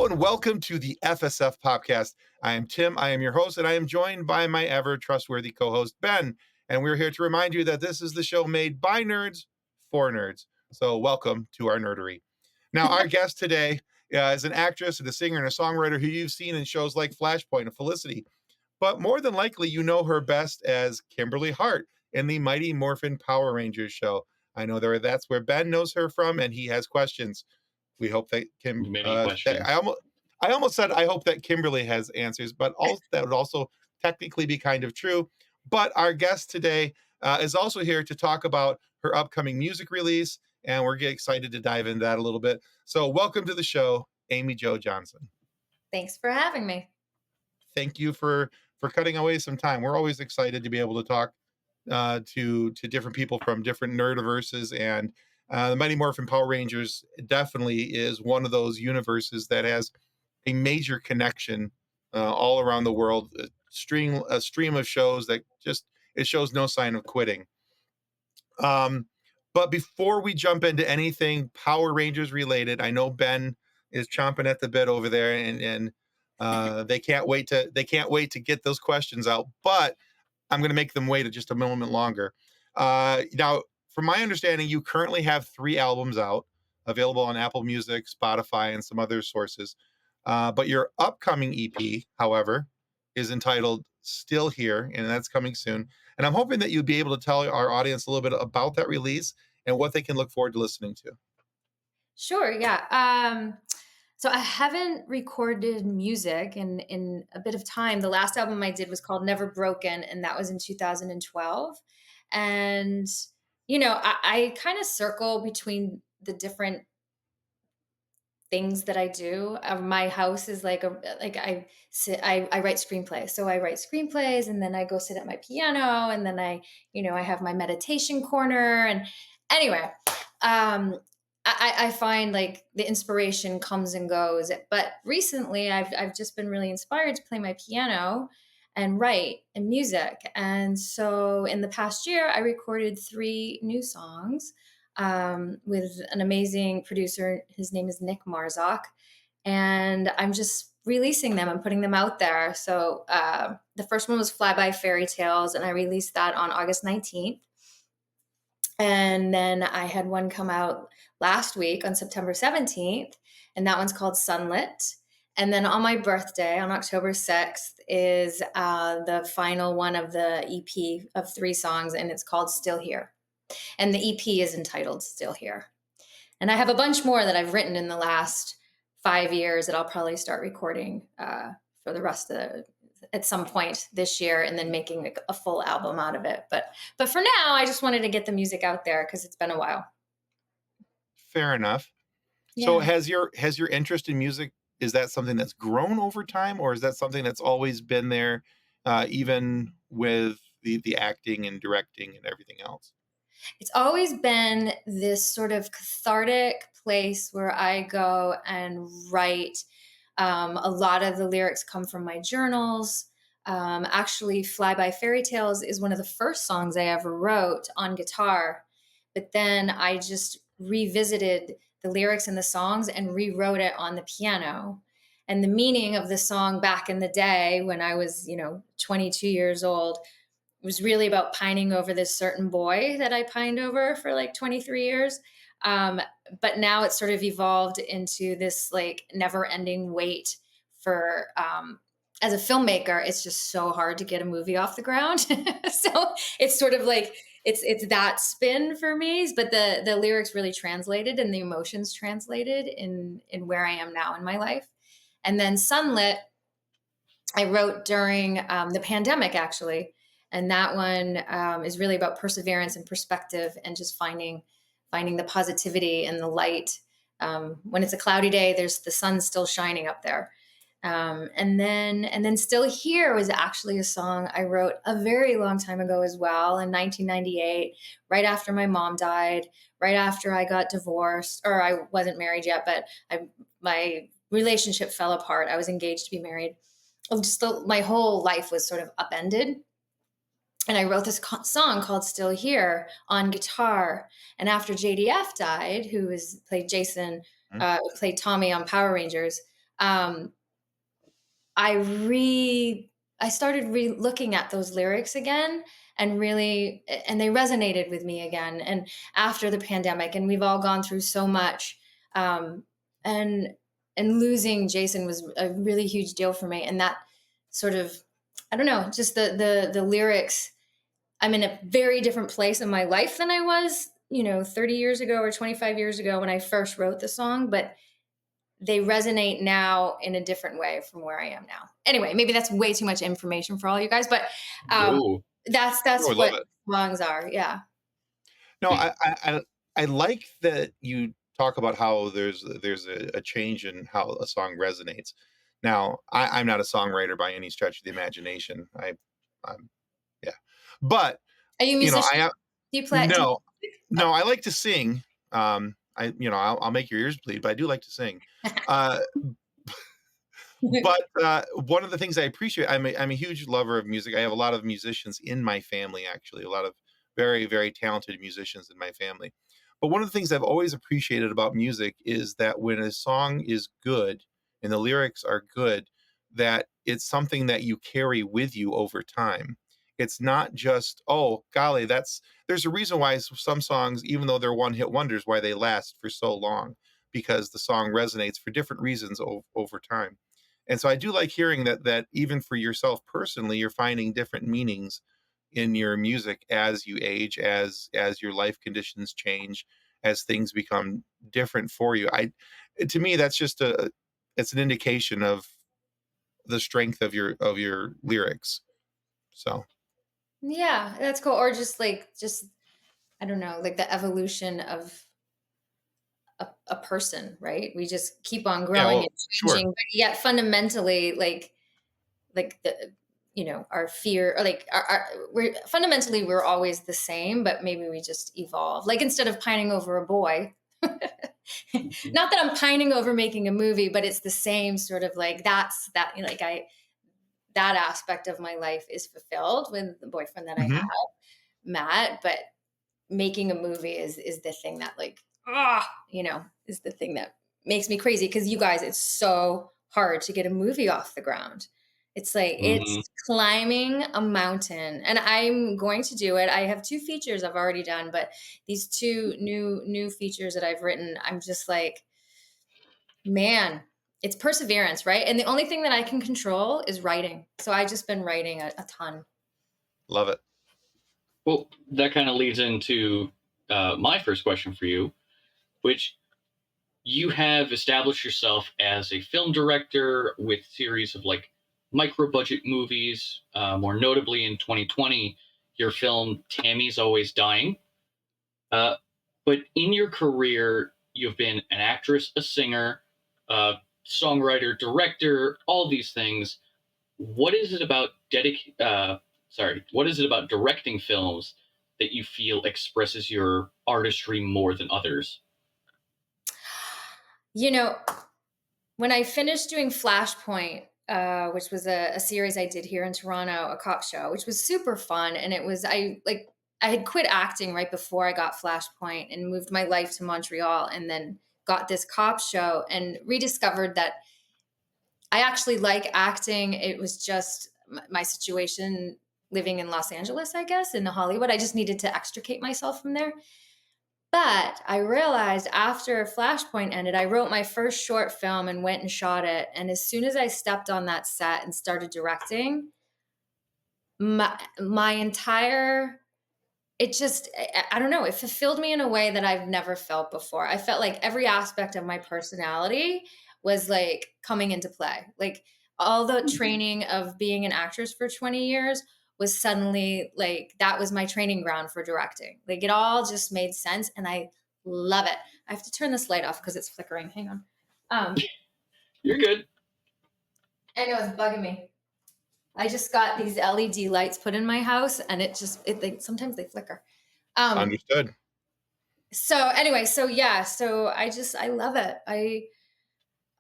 Hello and welcome to the FSF podcast. I am Tim. I am your host, and I am joined by my ever trustworthy co host, Ben. And we're here to remind you that this is the show made by nerds for nerds. So, welcome to our nerdery. Now, our guest today is an actress and a singer and a songwriter who you've seen in shows like Flashpoint and Felicity. But more than likely, you know her best as Kimberly Hart in the Mighty Morphin Power Rangers show. I know that's where Ben knows her from, and he has questions. We hope that Many I questions. almost said I hope that Kimberly has answers, but that would also technically be kind of true. But our guest today is also here to talk about her upcoming music release, and we're getting excited to dive into that a little bit. So, welcome to the show, Amy Jo Johnson. Thanks for having me. Thank you for cutting away some time. We're always excited to be able to talk to different people from different nerdiverses, and the Mighty Morphin Power Rangers definitely is one of those universes that has a major connection all around the world. A stream of shows that just it shows no sign of quitting. Um, but before we jump into anything Power Rangers related, I know Ben is chomping at the bit over there, and they can't wait to get those questions out. But I'm going to make them wait just a moment longer. Now, from my understanding, you currently have 3 albums out, available on Apple Music, Spotify, and some other sources. But your upcoming EP, however, is entitled Still Here, and that's coming soon. And I'm hoping that you'd be able to tell our audience a little bit about that release and what they can look forward to listening to. Sure, yeah. So I haven't recorded music in a bit of time. The last album I did was called Never Broken, and that was in 2012. And I kind of circle between the different things that I do. My house is like I write screenplays. So I write screenplays, and then I go sit at my piano, and then I have my meditation corner. And anyway, I find like the inspiration comes and goes. But recently, I've just been really inspired to play my piano and write and music. And so in the past year, I recorded 3 new songs with an amazing producer. His name is Nick Marzak. And I'm just releasing them and putting them out there. So the first one was Fly By Fairy Tales, and I released that on August 19th. And then I had one come out last week on September 17th, and that one's called Sunlit. And then on my birthday, on October 6th, is the final one of the EP of 3 songs, and it's called Still Here. And the EP is entitled Still Here. And I have a bunch more that I've written in the last 5 years that I'll probably start recording for the rest of at some point this year, and then making a full album out of it. But for now, I just wanted to get the music out there because it's been a while. Fair enough. Yeah. So has your interest in music, is that something that's grown over time, or is that something that's always been there, even with the acting and directing and everything else? It's always been this sort of cathartic place where I go and write. A lot of the lyrics come from my journals. Actually, Fly By Fairy Tales is one of the first songs I ever wrote on guitar. But then I just revisited the lyrics and the songs and rewrote it on the piano. And the meaning of the song back in the day when I was, 22 years old, was really about pining over this certain boy that I pined over for like 23 years. But now it's sort of evolved into this like never ending wait for, as a filmmaker, it's just so hard to get a movie off the ground. So it's sort of like, it's that spin for me, but the lyrics really translated and the emotions translated in where I am now in my life. And then Sunlit, I wrote during the pandemic, actually. And that one is really about perseverance and perspective and just finding the positivity and the light. When it's a cloudy day, there's the sun still shining up there. And then Still Here was actually a song I wrote a very long time ago as well, in 1998, right after my mom died, right after I got divorced, or I wasn't married yet, but my relationship fell apart. I was engaged to be married. My whole life was sort of upended. And I wrote this song called Still Here on guitar. And after JDF died, played Jason, played Tommy on Power Rangers, um, I re I started looking at those lyrics again, and really, and they resonated with me again. And after the pandemic, and we've all gone through so much, um, and losing Jason was a really huge deal for me. And that sort of, I don't know, just the lyrics. I'm in a very different place in my life than I was, 30 years ago or 25 years ago when I first wrote the song, but they resonate now in a different way from where I am now. Anyway, maybe that's way too much information for all you guys, but um, No. No, I that's love what it. songs are. Yeah. No, We I like that you talk about how there's a change in how a song resonates. Now, I'm not a songwriter by any stretch of the imagination. I'm yeah, but Are you a I musician? am Do you play? no, Oh. no. I like to sing. I'll make your ears bleed, but I do like to sing. Uh, but one of the things I appreciate, I'm a huge lover of music. I have a lot of musicians in my family, actually, a lot of very, very talented musicians in my family. But one of the things I've always appreciated about music is that when a song is good and the lyrics are good, that it's something that you carry with you over time. It's not just, oh, golly, there's a reason why some songs, even though they're one hit wonders, why they last for so long, because the song resonates for different reasons over time. And so I do like hearing that even for yourself personally, you're finding different meanings in your music as you age, as your life conditions change, as things become different for you. I To me, that's just a it's an indication of the strength of your lyrics. So Yeah, that's cool. Or just I don't know, like the evolution of a person, right? We just keep on yeah, growing well, and sure. changing, but yet fundamentally, the our fear, or we're always the same, but maybe we just evolve. Like, instead of pining over a boy, not that I'm pining over making a movie, but it's the same sort of, like, that's that, like, I that aspect of my life is fulfilled with the boyfriend that I have, Mhm. Matt. But making a movie is the thing that, like, ah, is the thing that makes me crazy, because you guys, it's so hard to get a movie off the ground. It's like Mhm. it's climbing a mountain, and I'm going to do it. I have two features I've already done, but these two new features that I've written, I'm just like, man, it's perseverance, right? And the only thing that I can control is writing. So I just been writing a ton. Love it. Well, that kind of leads into my first question for you, which you have established yourself as a film director with series of like micro budget movies. More notably, in 2020, your film Tammy's Always Dying. Uh, but in your career, you've been an actress, a singer, a songwriter, director, all these things. What is it about what is it about directing films that you feel expresses your artistry more than others? You know, when I finished doing Flashpoint, which was a series I did here in Toronto, a cop show, which was super fun, and I had quit acting right before I got Flashpoint and moved my life to Montreal, and then got this cop show and rediscovered that I actually like acting. It was just my situation living in Los Angeles, I guess, in Hollywood. I just needed to extricate myself from there. But I realized after Flashpoint ended, I wrote my first short film and went and shot it. And as soon as I stepped on that set and started directing, my entire it just I don't know, it fulfilled me in a way that I've never felt before. I felt like every aspect of my personality was like coming into play. Like, all the training of being an actress for 20 years was suddenly like that was my training ground for directing. Like, it all just made sense, and I love it. I have to turn this light off because it's flickering. Hang on. You're good. I know it's bugging me. I just got these LED lights put in my house, and sometimes they flicker. Um, Understood. so anyway, so yeah, so I love it.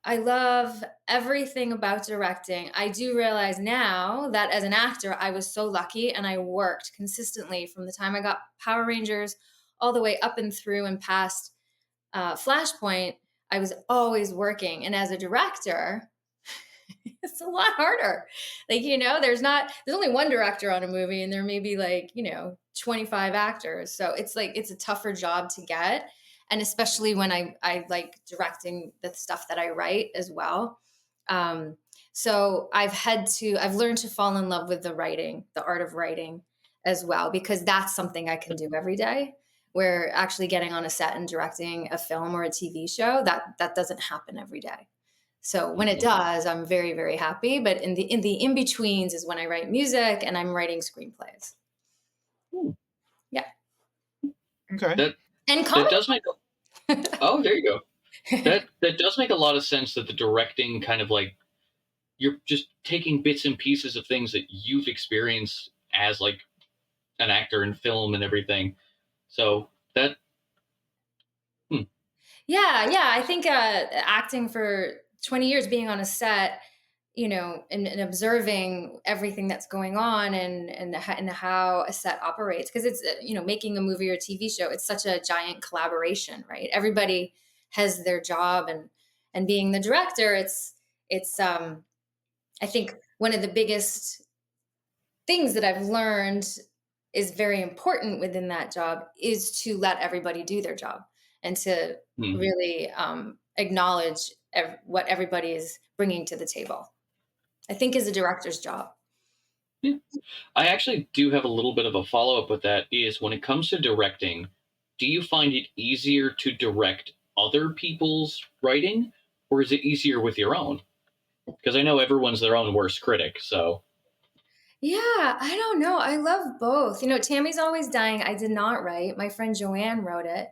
I love everything about directing. I do realize now that as an actor, I was so lucky, and I worked consistently from the time I got Power Rangers all the way up and through and past Flashpoint. I was always working. And as a director, It's a lot harder. Like, there's only one director on a movie and there may be like, 25 actors. So it's like it's a tougher job to get. And especially when I like directing the stuff that I write as well. Um, so I've learned to fall in love with the art of writing as well, because that's something I can do every day. Where actually getting on a set and directing a film or a TV show, that doesn't happen every day. So when it Mhm. does, I'm very, very happy. But in the in-betweens is when I write music and I'm writing screenplays. Hmm. Yeah. Okay. That And that comedy. does make oh, there you go. That does make a lot of sense that the directing kind of like you're just taking bits and pieces of things that you've experienced as like an actor in film and everything. So that hmm, Yeah. I think acting for 20 years, being on a set, and observing everything that's going on, and how a set operates, because it's making a movie or TV show, it's such a giant collaboration, right? Everybody has their job, and being the director, it's I think one of the biggest things that I've learned is very important within that job is to let everybody do their job, and to mhm. really acknowledge what everybody is bringing to the table. I think is a director's job. Yeah. I actually do have a little bit of a follow up with that. Is when it comes to directing, do you find it easier to direct other people's writing, or is it easier with your own? Because I know everyone's their own worst critic. So, Yeah, I don't know. I love both. Tammy's Always Dying, I did not write. My friend Joanne wrote it.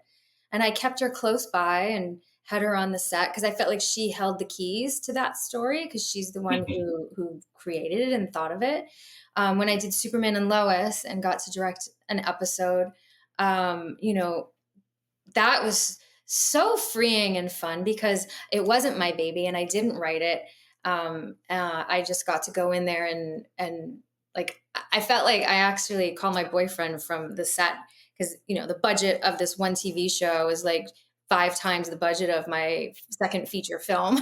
And I kept her close by and had her on the set because I felt like she held the keys to that story, because she's the one mhm. who created it and thought of it. When I did Superman and Lois and got to direct an episode, um, you know, that was so freeing and fun because it wasn't my baby and I didn't write it. I just got to go in there and like I felt like I actually called my boyfriend from the set, because the budget of this one TV show is like 5 times the budget of my second feature film.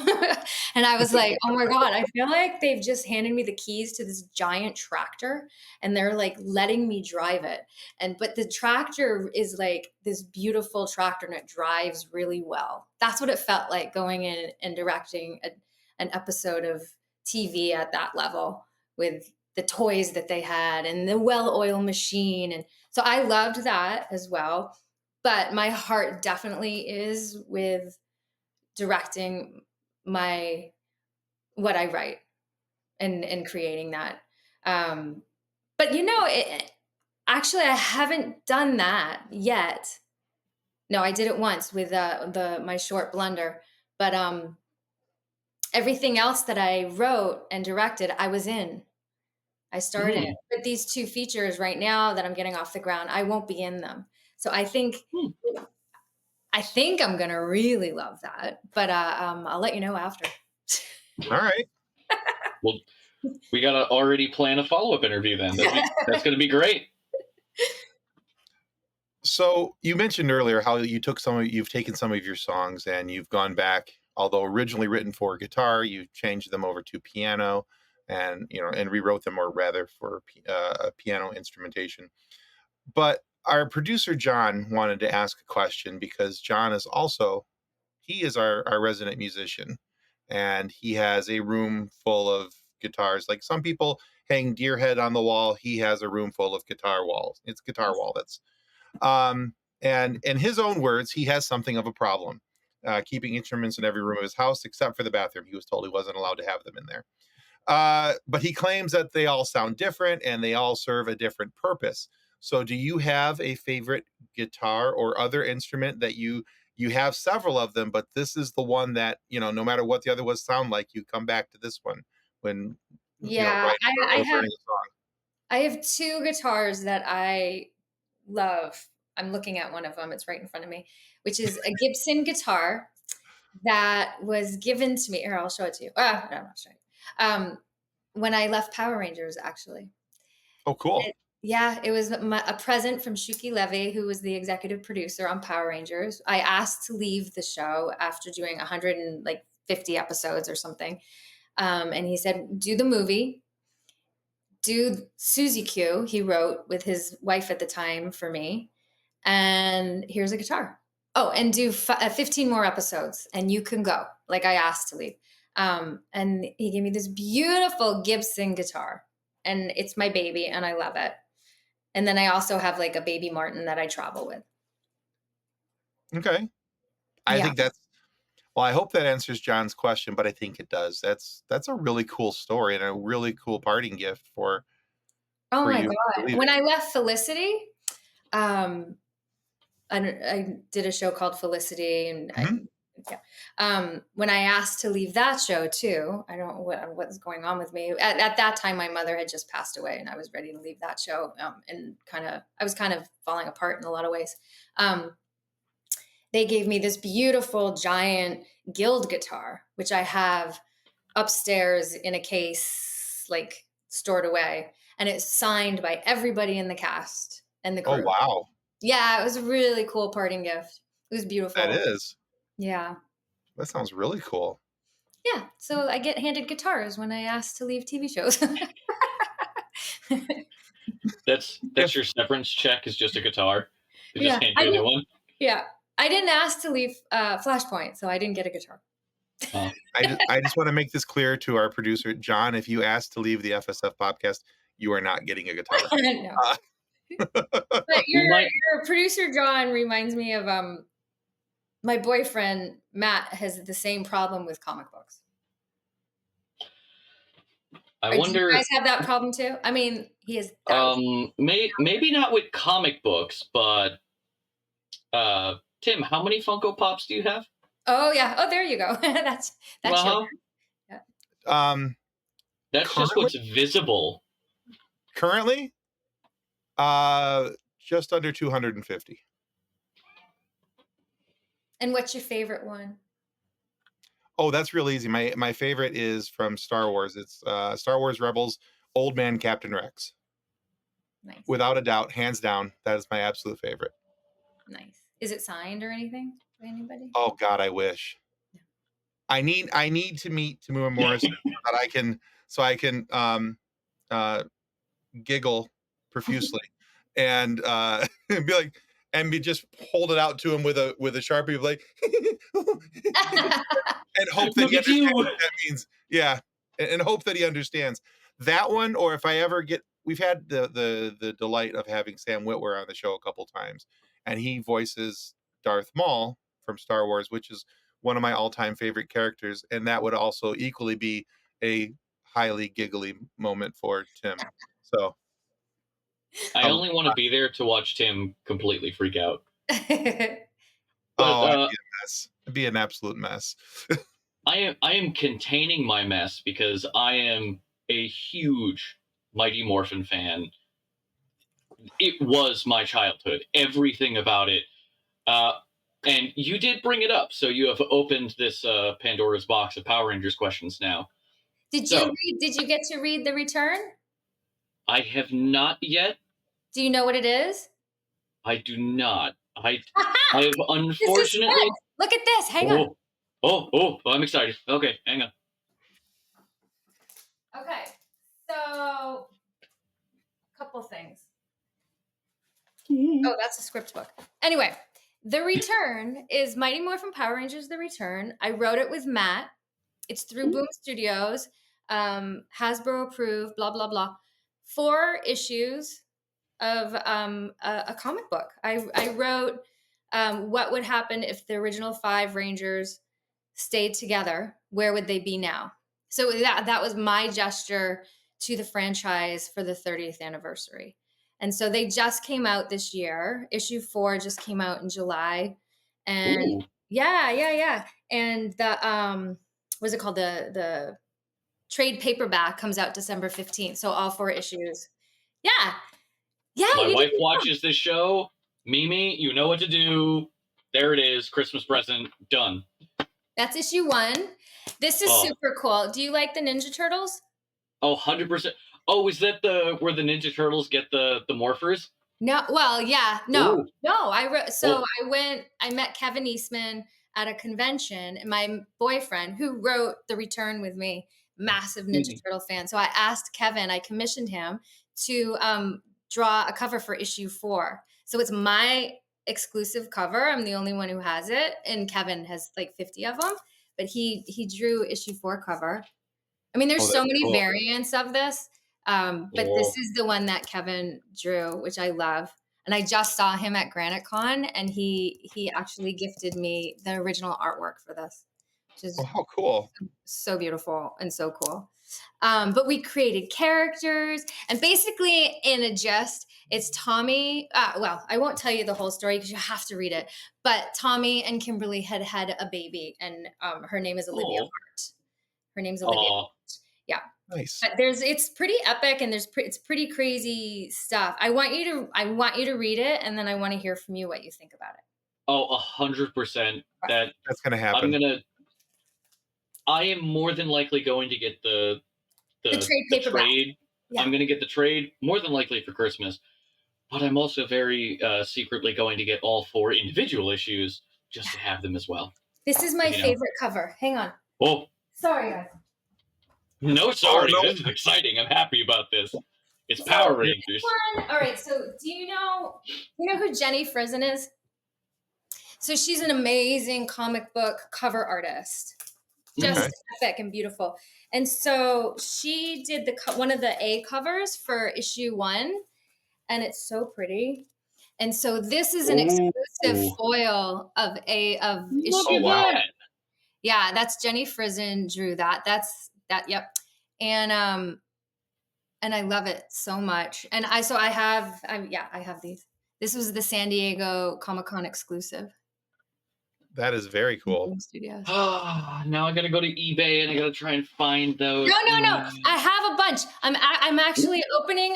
And I was like, oh my God, I feel like they've just handed me the keys to this giant tractor and they're like letting me drive it. But the tractor is like this beautiful tractor and it drives really well. That's what it felt like going in and directing an episode of TV at that level, with the toys that they had and the well-oiled machine. And so I loved that as well. But my heart definitely is with directing my what I write, and creating that. Um, but actually, I haven't done that yet. No, I did it once with the my short Blunder, but everything else that I wrote and directed, I was in. I started. Hmm. But these two features right now that I'm getting off the ground, I won't be in them. So Hmm. I think I'm gonna really love that. But I'll let you know after. All right. Well, we gotta already plan a follow up interview then. That's gonna be great. So you mentioned earlier how you've taken some of your songs and you've gone back, although originally written for guitar, you changed them over to piano, and and rewrote them, or rather for a piano instrumentation. But our producer John wanted to ask a question, because John is also he is our resident musician, and he has a room full of guitars. Like some people hang deer head on the wall, he has a room full of guitar walls. It's guitar wall. That's and in his own words, he has something of a problem keeping instruments in every room of his house except for the bathroom. He was told he wasn't allowed to have them in there. But he claims that they all sound different and they all serve a different purpose. So, do you have a favorite guitar or other instrument that you have several of them, but this is the one that no matter what the other ones sound like, you come back to this one when Yeah, writing I or have learning a song? I have two guitars that I love. I'm looking at one of them. It's right in front of me, which is a Gibson guitar that was given to me. Here, I'll show it to you. No, I'm not showing you. When I left Power Rangers, actually. Oh, cool. Yeah, it was a present from Shuki Levy, who was the executive producer on Power Rangers. I asked to leave the show after doing 150 episodes or something. And he said, do the movie, do Susie Q, he wrote with his wife at the time for me, and here's a guitar. Oh, and do 15 more episodes, and you can go. Like I asked to leave. And he gave me this beautiful Gibson guitar, and it's my baby, and I love it. And then I also have like a baby Martin that I travel with. Okay. I Yeah. think that's well, I hope that answers John's question, but I think it does. That's a really cool story and a really cool parting gift Oh for my you to God. leave When it. I left Felicity, um, I did a show called Felicity, and Mhm. yeah. When I asked to leave that show too, I don't know what's going on with me. At that time, my mother had just passed away, and I was ready to leave that show. And I was kind of falling apart in a lot of ways. Um, they gave me this beautiful giant Guild guitar, which I have upstairs in a case, like stored away, and it's signed by everybody in the cast and the Oh, crew. wow. Yeah, it was a really cool parting gift. It was That beautiful. is. Yeah. That sounds really cool. Yeah. So I get handed guitars when I ask to leave TV shows. That's If your severance check is just a guitar. They just Yeah. hand you a new one. Yeah. I didn't ask to leave Flashpoint, so I didn't get a guitar. Oh, I just wanna make this clear to our producer, John, if you ask to leave the FSF podcast, you are not getting a guitar. No. Uh, But we might. your producer John reminds me of my boyfriend Matt has the same problem with comic books. I Do you wonder. guys have that problem too? I mean, he has thousands. Maybe not with comic books, but Tim, how many Funko Pops do you have? Oh yeah. Oh, there you go. That's your Uh-huh. yeah. um, That's just currently what's visible. currently, uh, just under 250. And what's your favorite one? Oh, that's real easy. My favorite is from Star Wars. It's, Star Wars Rebels, Old Man Captain Rex. Nice. Without a doubt, hands down, that is my absolute favorite. Nice. Is it signed or anything by anybody? Oh god, I wish. Yeah. I need to meet Tamura Morrison so I can, uh, giggle profusely and, and be like and be just hold it out to him with a Sharpie, like, and hope that Look he at understands you. what that means. Yeah, and hope that he understands. That one, or if I ever get we've had the delight of having Sam Witwer on the show a couple times, and he voices Darth Maul from Star Wars, which is one of my all-time favorite characters, and that would also equally be a highly giggly moment for Tim. So, I um, only want to be there to watch Tim completely freak out. But oh, I'd be a mess. It'd be an absolute mess. I am containing my mess because I am a huge Mighty Morphin fan. It was my childhood. Everything about it. Uh, and you did bring it up, so you have opened this Pandora's box of Power Rangers questions now. So Did you get to read The Return? I have not yet. Do you know what it is? I do not. I Aha! have This is unfortunately. good. Look at this. Hang on. Oh, I'm excited. Okay, hang on. Okay. So, a couple things. Oh, that's a script book. Anyway, The Return is Mighty Morphin Power Rangers The Return. I wrote it with Matt. It's through Boom Studios, Hasbro approved, blah, blah, blah. 4 issues of a comic book. I wrote what would happen if the original 5 Rangers stayed together. Where would they be now? So that was my gesture to the franchise for the 30th anniversary. And so they just came out this year. Issue 4 just came out in July. And Ooh. yeah. And the what's it called? The trade paperback comes out December 15th. So all 4 issues. Yeah. Yeah, My you wife didn't know. watches this show. Mimi, you know what to do. There it is. Christmas present. Done. That's issue 1. This is Oh, super cool. Do you like the Ninja Turtles? 100%. Oh, is that where the Ninja Turtles get the morphers? No, well, yeah, no, Ooh. no. So Oh, I met Kevin Eastman at a convention, and my boyfriend, who wrote The Return with me, massive Ninja Mhm. Turtle fan. So I asked Kevin, I commissioned him to draw a cover for issue 4. So it's my exclusive cover. I'm the only one who has it, and Kevin has like 50 of them. But he drew issue 4 cover. I mean, there's Oh, so that's many cool. variants of this, but this Oh, is the one that Kevin drew, which I love. And I just saw him at Granite Con, and he actually gifted me the original artwork for this, which Oh, is how cool. so beautiful and so cool. But we created characters, and basically, in a gist, it's Tommy. Well, I won't tell you the whole story because you have to read it. But Tommy and Kimberly had a baby, and her name is Olivia oh, Hart. Her name's Olivia. oh. Yeah. Nice. But it's pretty epic, and it's pretty crazy stuff. I want you to read it, and then I want to hear from you what you think about it. Oh, 100%. That That's gonna I'm happen. gonna. I am more than likely going to get The the trade the paperback. trade. Yeah. I'm gonna get the trade more than likely for Christmas. But I'm also very secretly going to get all 4 individual issues just to have them as well. This is my 'Cause, favorite cover. Hang on. Oh, Sorry, guys. no, Oh, sorry. no. This is exciting. I'm happy about this. It's So Power Yeah. Rangers. all right. So you know who Jenny Frison is? So she's an amazing comic book cover artist. Mhm. Okay. Just epic and beautiful. And so she did one of the A covers for issue 1, and it's so pretty. And so this is an Oh, exclusive foil of look Oh, issue at 1. wow. that. Yeah, that's Jenny Frison drew that. That's that. Yep. And I love it so much. And I have these. This was the San Diego Comic Con exclusive. That is very cool. Film Studios. Now I gotta go to eBay and I gotta try and find those. No. I have a bunch. I'm actually opening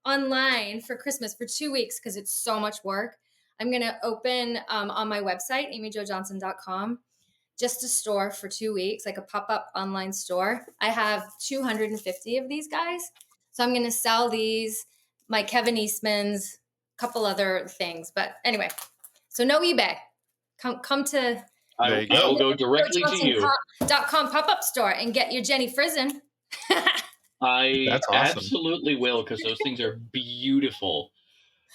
online for Christmas for 2 weeks because it's so much work. I'm gonna open on my website, amyjojohnson.com, just a store for 2 weeks, like a pop-up online store. I have 250 of these guys. So I'm gonna sell these, my Kevin Eastman's, a couple other things. But anyway, so no eBay. Come to There I you I go. will go directly to you. AmyJoJohnson.com pop-up store and get your Jenny Frison. I That's awesome. absolutely will because those things are beautiful.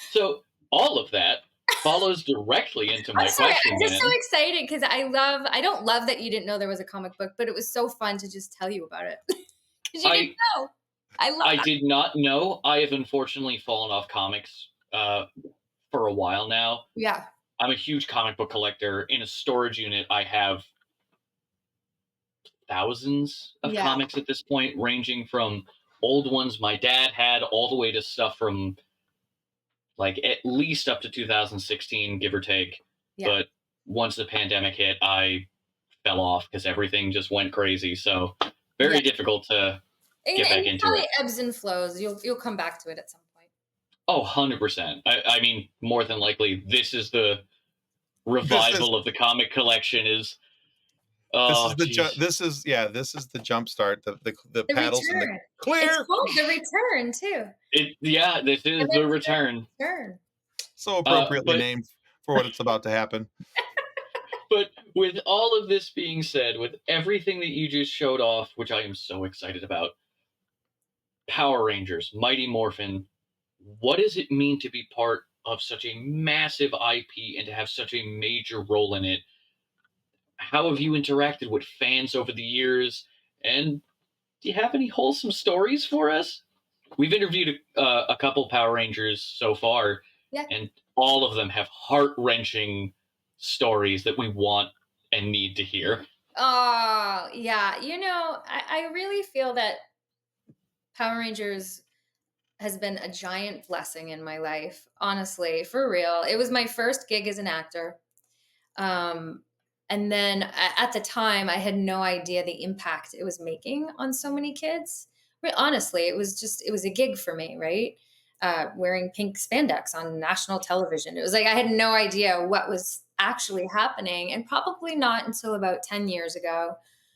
So all of that follows directly into I'm my sorry, question I'm just so then. excited because I don't love that you didn't know there was a comic book, but it was so fun to just tell you about it. Because you didn't I know. I love I that. did not know. I have unfortunately fallen off comics for a while now. Yeah. I'm a huge comic book collector. In a storage unit, I have thousands of Yeah. comics at this point, ranging from old ones my dad had all the way to stuff from like at least up to 2016, give or take. Yeah. But once the pandemic hit, I fell off because everything just went crazy. So Yeah. very difficult to get And back it into probably it. ebbs and flows. You'll come back to it at some point. Oh, 100%. I mean, more than likely, this is the This is revival of the comic collection is, this oh, is the geez. this is the jump start, the The paddles and the return. It's clear. called The Return too. Yeah, this is And the then return. Return. So appropriately But named for what it's about to happen. But with all of this being said, with everything that you just showed off, which I am so excited about, Power Rangers, Mighty Morphin, what does it mean to be part of such a massive IP and to have such a major role in it? How have you interacted with fans over the years? And do you have any wholesome stories for us? We've interviewed a couple Power Rangers so far, Yeah. and all of them have heart wrenching stories that we want and need to hear. Oh, yeah. I really feel that Power Rangers has been a giant blessing in my life. Honestly, for real. It was my first gig as an actor. Um, and then at the time, I had no idea the impact it was making on so many kids. Honestly, it was a gig for me, right? Wearing pink spandex on national television. It was like I had no idea what was actually happening. And probably not until about 10 years ago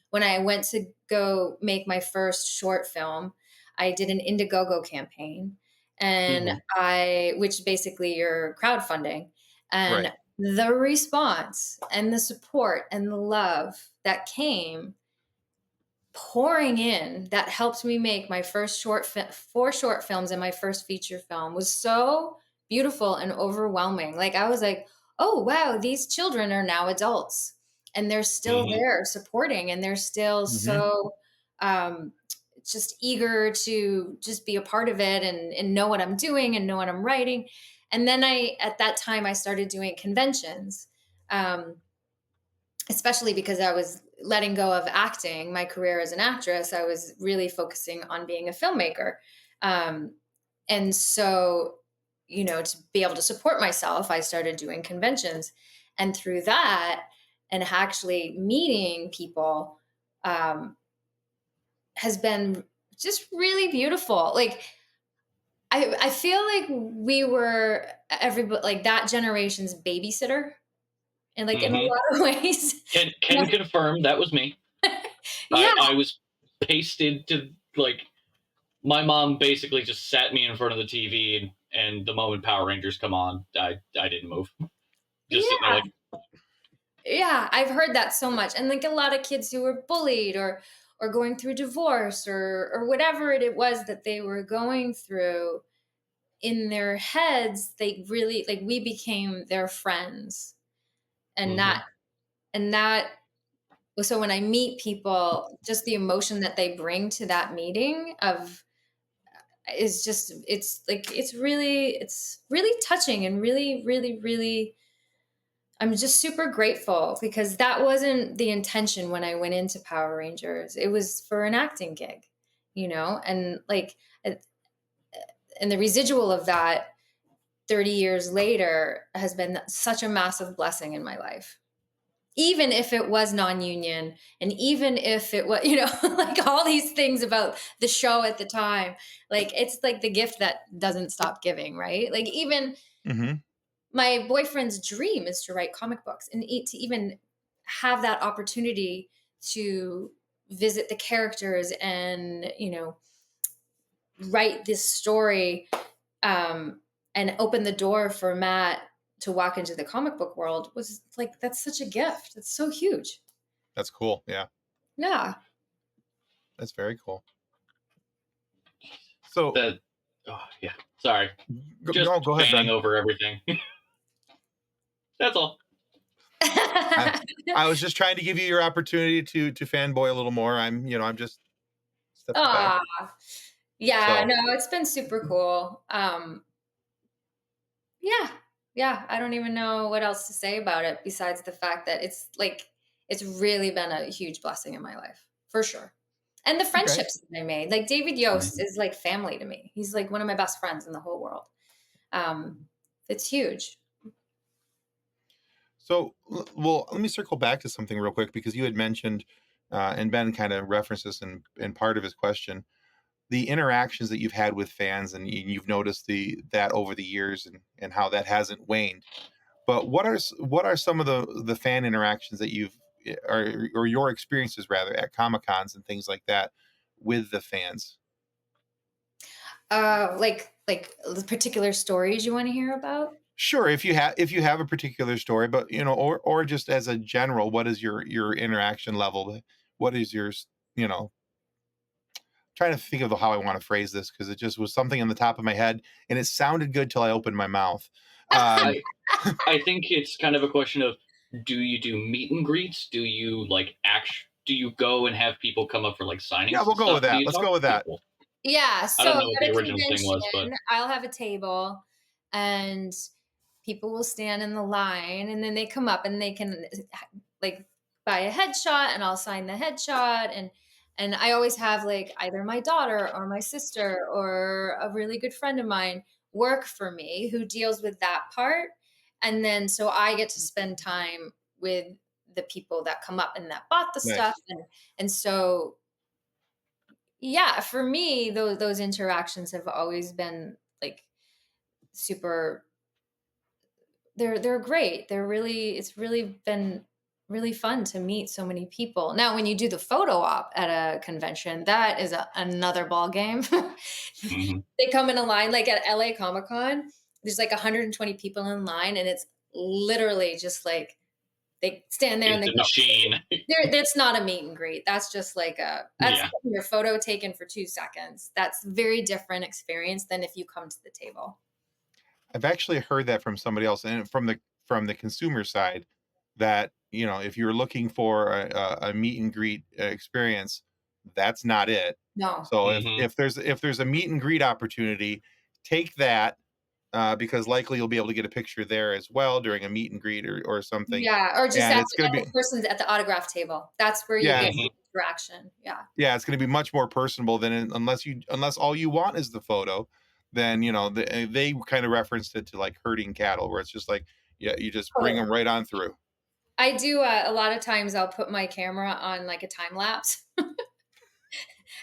when I went to go make my first short film. I did an Indiegogo campaign and Mhm. which basically you're crowdfunding. Right. And the response and the support and the love that came pouring in that helped me make my first 4 short films and my first feature film was so beautiful and overwhelming. Like, I was like, "Oh, wow, these children are now adults, and they're still Hmm. there supporting, and they're still Hmm. so, um, just eager to just be a part of it and know what I'm doing and know what I'm writing." And then at that time, I started doing conventions. Um, Especially because I was letting go of acting, my career as an actress, I was really focusing on being a filmmaker. Um, and so, to be able to support myself, I started doing conventions. And through that, and actually meeting people, um, has been just really beautiful. Like, I feel like we were everybody, like that generation's babysitter, and like in a Hmm. lot of ways. Can confirm that was me. Yeah. I was pasted to, like, my mom basically just sat me in front of the TV, and the moment Power Rangers come on, I didn't move. Just sitting there Yeah. like, Yeah, I've heard that so much. And like a lot of kids who were bullied or going through divorce or whatever it was that they were going through in their heads, they really like we became their friends. And hmm. that so when I meet people, just the emotion that they bring to that meeting of is just it's really touching and really, really, really I'm just super grateful because that wasn't the intention when I went into Power Rangers. It was for an acting gig, and like, and the residual of that 30 years later has been such a massive blessing in my life. Even if it was non union, and even if it was, like all these things about the show at the time, like it's like the gift that doesn't stop giving, right? Like, even Hmm. my boyfriend's dream is to write comic books and to even have that opportunity to visit the characters and write this story, um, and open the door for Matt to walk into the comic book world was like that's such a gift. It's so huge. That's cool. Yeah, Yeah. that's very cool. So, That, oh yeah, sorry, just no, go ahead, fanning Ben. over everything. That's all. I, I was just trying to give you your opportunity to fanboy a little more. I'm just stepping back. Ah, yeah, So, no, it's been super cool. Yeah. Yeah, I don't even know what else to say about it besides the fact that it's really been a huge blessing in my life, for sure. And the okay. friendships that I made. Like David Yost Mhm. is like family to me. He's like one of my best friends in the whole world. Um, it's huge. So, well, let me circle back to something real quick because you had mentioned, and Ben kind of referenced this in part of his question, the interactions that you've had with fans, and you've noticed that over the years, and how that hasn't waned. But what are some of the fan interactions that you've or your experiences rather at Comic Cons and things like that with the fans? Like the particular stories you want to hear about? Sure, if you have a particular story, but or just as a general, what is your interaction level? What is you know, trying to think of how I want to phrase this because it just was something on the top of my head and it sounded good till I opened my mouth. Um, I I think it's kind of a question of, do you do meet and greets? Do you go and have people come up for like yeah, signings we'll and go stuff? with Or do that. you Let's talk go to with that. people? Yeah, I so don't know what at the a original thing was, but convention, I'll have a table and people will stand in the line and then they come up and they can like buy a headshot and I'll sign the headshot and I always have like either my daughter or my sister or a really good friend of mine work for me who deals with that part. And then so I get to spend time with the people that come up and that bought the stuff Nice. and so yeah, for me, those interactions have always been like super. They're great. It's really been really fun to meet so many people. Now, when you do the photo op at a convention, that is another ball game. mhm. They come in a line like at LA Comic Con. There's like 120 people in line, and it's literally just like they stand there and It's they a go. machine. That's not a meet and greet. That's just like that's Yeah. your photo taken for 2 seconds. That's very different experience than if you come to the table. I've actually heard that from somebody else, and from the consumer side, that if you're looking for a meet and greet experience, that's not it. No. So Hmm. if there's a meet and greet opportunity, take that, because likely you'll be able to get a picture there as well during a meet and greet or something, Yeah, or just and at it's going to the be person's at the autograph table. That's where you yeah get Hmm. the interaction. Yeah. yeah, it's going to be much more personable than unless all you want is the photo, then they kind of referenced it to like herding cattle, where it's just like, yeah, you just bring Totally. them right on through. I do, a lot of times I'll put my camera on, like, a time lapse,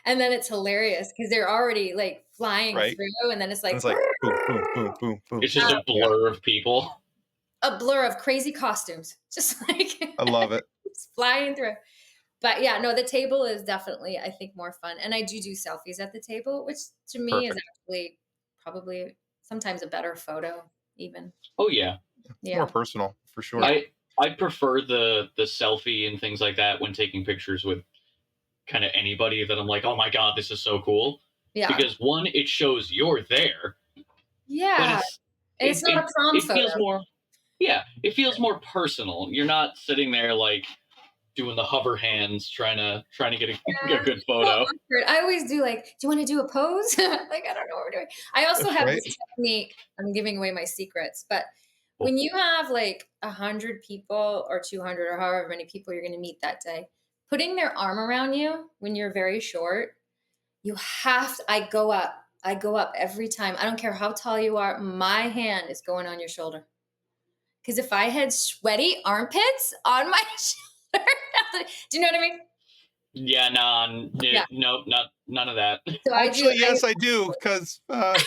and then it's hilarious because 'cause they're already, like, flying Right? through, and then it's And like it's like boom, boom, boom, boom, boom, It's just boom. a uh, Yeah, blur of people. a blur of crazy costumes, just like I love it. just flying through. But, yeah, no, the table is definitely, I think, more fun, and I do selfies at the table, which to me is Perfect. actually probably sometimes a better photo even. Oh yeah. It's more Yeah, personal for yeah, sure. I prefer the selfie and things like that when taking pictures with kind of anybody that I'm like, oh my god, this is so cool. yeah. Because one, it shows you're there, but Yeah, and it's not a prom it feels photo. more, yeah, it feels more personal. You're not sitting there like doing the hover hands trying to get a Yeah, good so photo. awkward. I always do like, "Do you wanna do a pose?" Like, I don't know what we're doing. I also That's have right. this technique. I'm giving away my secrets, but Oh, when you have, like, 100 people or 200 or however many people you're gonna meet that day, putting their arm around you when you're very short, you have to I go up. I go up every time. I don't care how tall you are, my hand is going on your shoulder. Because if I had sweaty armpits on my shoulder, do you know what I mean? yeah, nah, Yeah. nope, not none of that. So Actually, yes, I do, because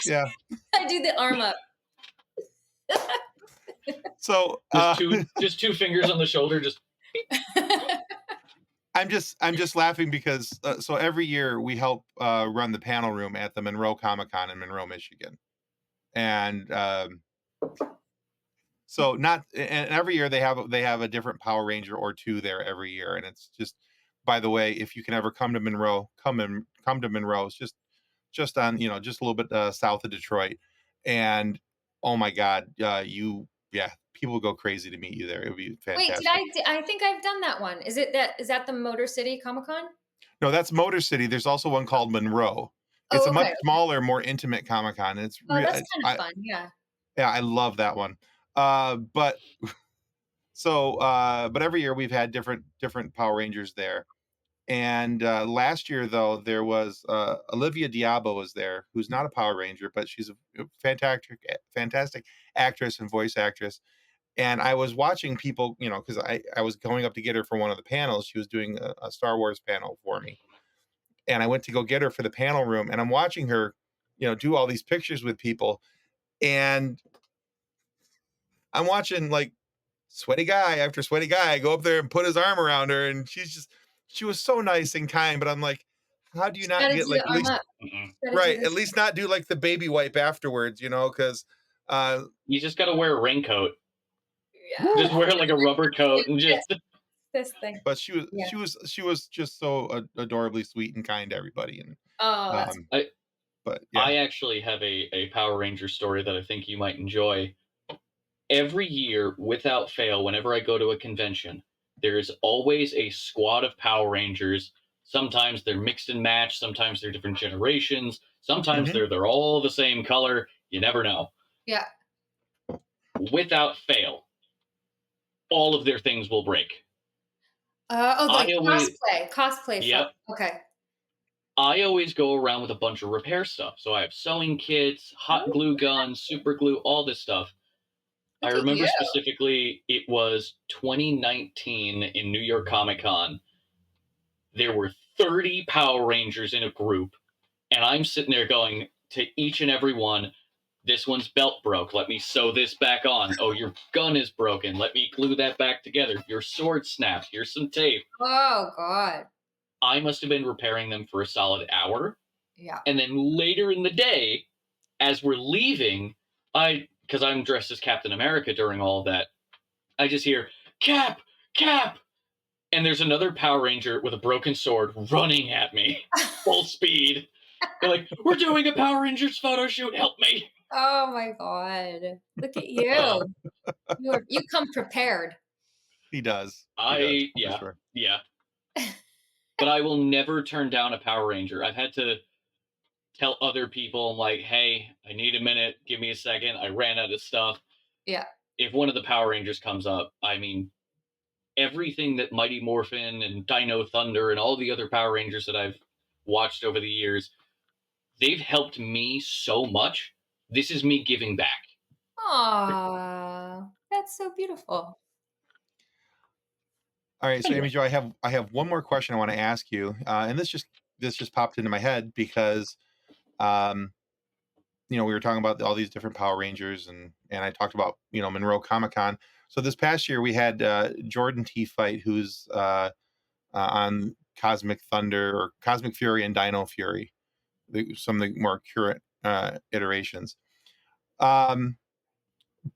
yeah. I do the arm up. So Just two fingers on the shoulder, just I'm just laughing because so every year we help run the panel room at the Monroe Comic Con in Monroe, Michigan, and so not and every year they have a different Power Ranger or two there every year, and it's just, by the way, if you can ever come to Monroe, come to Monroe. It's just on, just a little bit south of Detroit, and oh my God, yeah, people go crazy to meet you there. It would be Wait, fantastic. I think I've done that one. Is that the Motor City Comic Con? No, that's Motor City. There's also one called Monroe. It's Oh, a much okay. smaller, more intimate Comic Con. It's Oh, real. that's kind of fun. Yeah. Yeah, I love that one. But but every year we've had different Power Rangers there. And last year, though, there was Olivia Diabo was there, who's not a Power Ranger, but she's a fantastic actress and voice actress. And I was watching people, because I was going up to get her for one of the panels. She was doing a Star Wars panel for me, and I went to go get her for the panel room, and I'm watching her, do all these pictures with people, and I'm watching like sweaty guy after sweaty guy go up there and put his arm around her, and she was so nice and kind, but I'm like, how do you not Gotta get do like the at arm least up. mm-mm. Gotta do right, at this least not do like the baby wipe afterwards, because uh You just got to wear a raincoat. yeah. Just wear like a rubber coat and This just this thing. but she was Yeah. she was she was just so adorably sweet and kind to everybody, and Oh, that's um I but yeah. I actually have a Power Ranger story that I think you might enjoy. Every year, without fail, whenever I go to a convention, there is always a squad of Power Rangers. Sometimes they're mixed and matched, sometimes they're different generations, sometimes Mhm. they're all the same color. You never know. yeah. Without fail, all of their things will break. Oh, I like always cosplay folk. Yep. Okay. I always go around with a bunch of repair stuff. So I have sewing kits, hot glue guns, super glue, all this stuff. I Look at remember you. specifically it was 2019 in New York Comic Con. There were 30 Power Rangers in a group, and I'm sitting there going to each and every one, this one's belt broke. Let me sew this back on. Oh, your gun is broken. Let me glue that back together. Your sword snapped. Here's some tape. Oh god. I must have been repairing them for a solid hour. Yeah. And then later in the day, as we're leaving, because I'm dressed as Captain America during all of that, I just hear, Cap, Cap! And there's another Power Ranger with a broken sword running at me, full speed. They're like, "We're doing a Power Rangers photo shoot. Help me!" Oh my god. Look at Uh, you. You come prepared. He does. He does I for yeah sure. yeah, but I will never turn down a Power Ranger. I've had to tell other people, I'm like, "Hey, I need a minute. Give me a second. I ran out of stuff." Yeah. If one of the Power Rangers comes up, I mean, everything that Mighty Morphin and Dino Thunder and all the other Power Rangers that I've watched over the years, they've helped me so much. This is me giving back. Aw, that's so beautiful. All right, so Anyway, Amy Jo, I have one more question I want to ask you, and this just popped into my head because um, we were talking about all these different Power Rangers, and I talked about Monroe Comic Con. So this past year we had Jordan T. Fight, who's on Cosmic Thunder or Cosmic Fury and Dino Fury, some of the more current iterations. Um,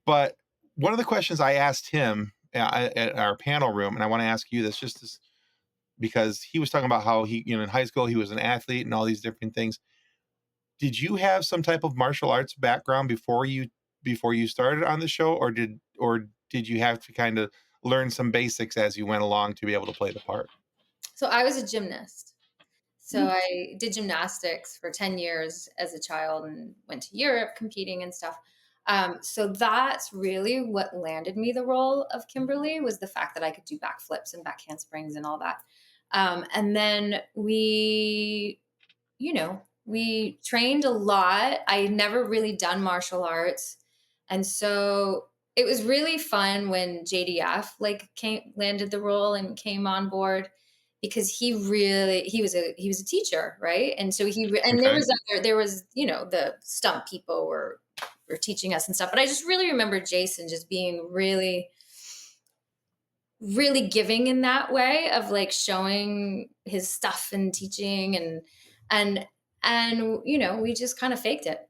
but one of the questions I asked him at our panel room, and I want to ask you this, because he was talking about how he, in high school, he was an athlete and all these different things. Did you have some type of martial arts background before you started on the show, or did you have to kind of learn some basics as you went along to be able to play the part? So I was a gymnast. So Ooh, I did gymnastics for 10 years as a child and went to Europe competing and stuff. So that's really what landed me the role of Kimberly, was the fact that I could do backflips and back handsprings and all that. And then we trained a lot. I had never really done martial arts. And so it was really fun when JDF like came landed the role and came on board, because he was a teacher, right? And so and Okay, there was, the stunt people were teaching us and stuff. But I just really remember Jason just being really really giving in that way of like showing his stuff and teaching, and we just kind of faked it.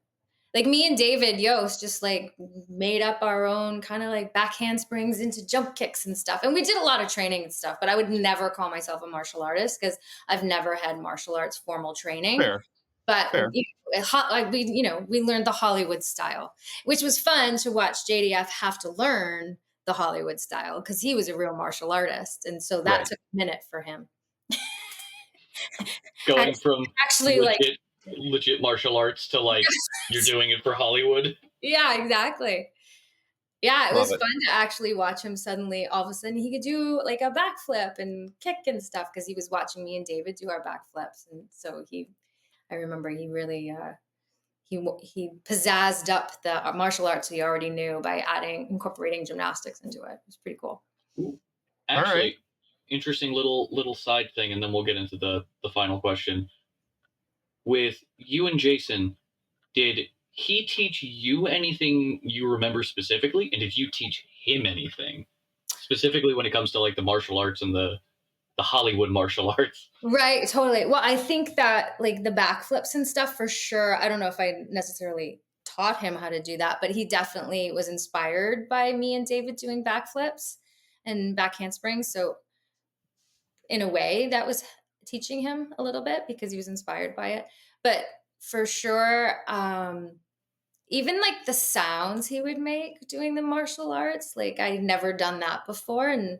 Like me and David Yost just like made up our own kind of like back handsprings into jump kicks and stuff. And we did a lot of training and stuff, but I would never call myself a martial artist because I've never had martial arts formal training. fair, But fair. we learned the Hollywood style, which was fun to watch JDF have to learn the Hollywood style because he was a real martial artist, and so that Right. took a minute for him. going Actually, from actually, like, legit martial arts to like you're doing it for Hollywood. yeah, exactly. Yeah, it Love was it. fun to actually watch him suddenly. All of a sudden, he could do like a backflip and kick and stuff because he was watching me and David do our backflips, and so I remember he really he pizzazzed up the martial arts he already knew by incorporating gymnastics into it. It was pretty cool. Ooh. All right. Actually, interesting little side thing, and then we'll get into the final question. With you and Jason, did he teach you anything you remember specifically, and did you teach him anything specifically when it comes to like the martial arts and the Hollywood martial arts? Right, totally. Well, I think that like the backflips and stuff for sure. I don't know if I necessarily taught him how to do that, but he definitely was inspired by me and David doing backflips and back handsprings. So in a way, that was teaching him a little bit because he was inspired by it. But for sure, even like the sounds he would make doing the martial arts, like I'd never done that before, and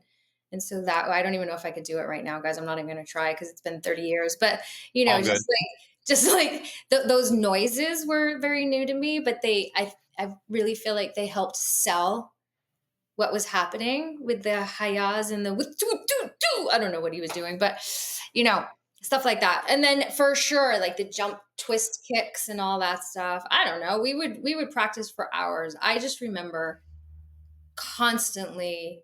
so that I don't even know if I could do it right now, guys. I'm not even going to try because it's been 30 years. But All good. just like those noises were very new to me, but I really feel like they helped sell what was happening with the hayas and the I don't know what he was doing, but you know, stuff like that. And then for sure, like the jump twist kicks and all that stuff. I don't know. We would practice for hours. I just remember constantly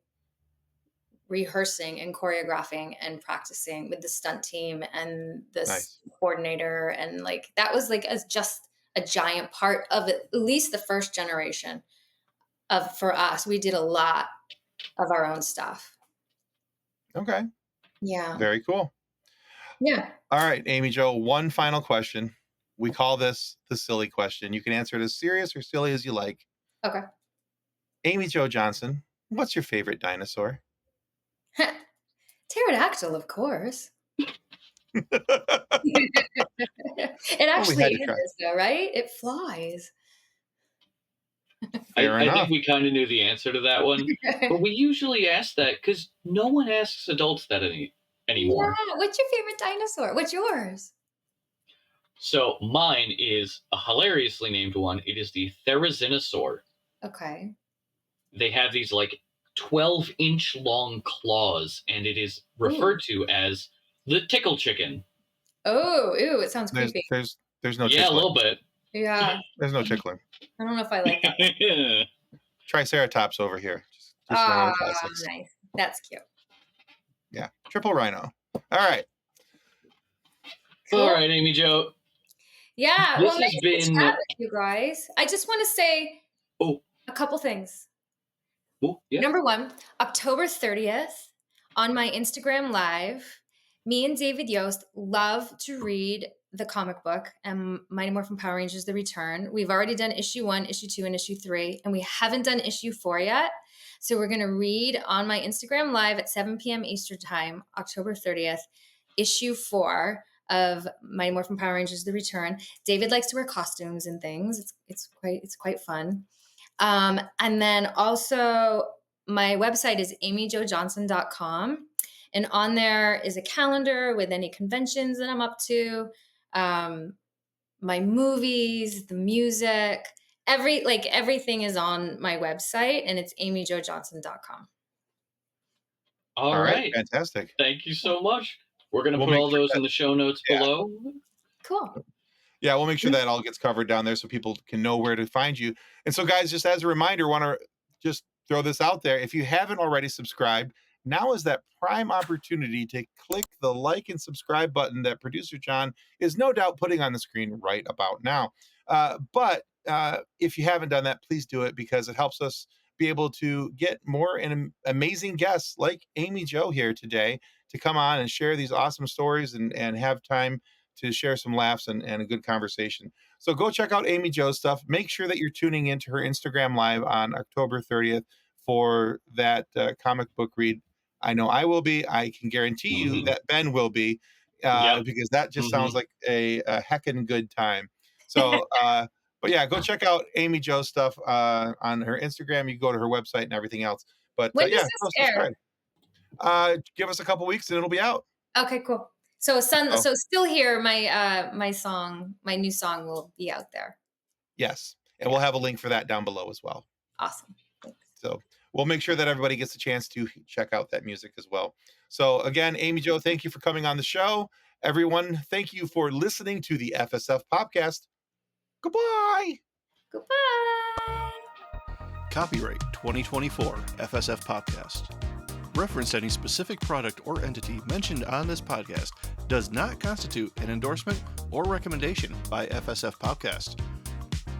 rehearsing and choreographing and practicing with the stunt team and this Nice. coordinator, and like that was like as just a giant part of it, at least the first generation of for us. We did a lot of our own stuff. Okay. Yeah. Very cool. Yeah. All right, Amy Jo, one final question. We call this the silly question. You can answer it as serious or silly as you like. Okay. Amy Jo Johnson, what's your favorite dinosaur? Pterodactyl, of course. It Well, we actually had to try. is, though, right? It flies. Fair I think enough. we kind of knew the answer to that one, but we usually ask that because no one asks adults that Yeah. anymore. What's your favorite dinosaur? What's yours? So mine is a hilariously named one. It is the Therizinosaur. Okay. They have these like 12-inch long claws, and it is Ooh. referred to as the tickle chicken. Oh, ew, it sounds There's creepy. there's there's no Yeah, a tickling. little bit. Yeah. There's no tickling. I don't know if I like that. Triceratops over here. Just one of Ah, the classics. nice. That's cute. Yeah. Triple rhino. All right. All Cool. right, Amy Jo. Yeah. Well, This has nice to been. chat with you guys. I just want to say Oh, a couple things. yeah. Number one, October 30th on my Instagram Live, me and David Yost love to read the comic book and Mighty Morphin Power Rangers The Return. We've already done issue 1, issue 2, and issue 3, and we haven't done issue 4 yet. So we're going to read on my Instagram Live at 7 p.m. Eastern Time, October 30th, issue 4 of Mighty Morphin Power Rangers The Return. David likes to wear costumes and things. It's quite fun. And then also my website is amyjojohnson.com. And on there is a calendar with any conventions that I'm up to, my movies, the music, everything is on my website, and it's amyjojohnson.com. All All right. right. Fantastic. Thank you so much. We're going to We'll put make all sure those that in the show notes yeah. below. Cool. Yeah, we'll make sure that all gets covered down there so people can know where to find you. And so, guys, just as a reminder, want to just throw this out there. If you haven't already subscribed, now is that prime opportunity to click the like and subscribe button that producer John is no doubt putting on the screen right about now. But if you haven't done that, please do it because it helps us be able to get more and amazing guests like Amy Jo here today to come on and share these awesome stories and have time to share some laughs and a good conversation. So go check out Amy Jo's stuff. Make sure that you're tuning into her Instagram Live on October 30th for that comic book read. I know I will be. I can guarantee you Mhm. that Ben will be Yep. because that just sounds Mhm. like a heckin' good time. So, but yeah, go check out Amy Jo's stuff on her Instagram. You can go to her website and everything else. But When does yeah, this go air? subscribe. Give us a couple weeks and it'll be out. Okay, cool. So still here, my new song will be out there. Yes. And Yeah. we'll have a link for that down below as well. Awesome. Thanks. So we'll make sure that everybody gets a chance to check out that music as well. So again, Amy Jo, thank you for coming on the show. Everyone, thank you for listening to the FSF Podcast. Goodbye. Goodbye. Copyright 2024 FSF Podcast. Reference to any specific product or entity mentioned on this podcast does not constitute an endorsement or recommendation by FSF Podcast.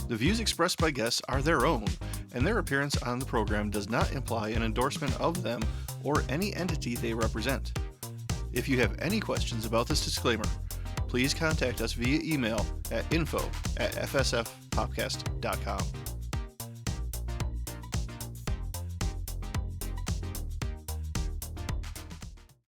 The views expressed by guests are their own, and their appearance on the program does not imply an endorsement of them or any entity they represent. If you have any questions about this disclaimer, please contact us via email at info@fsfpodcast.com.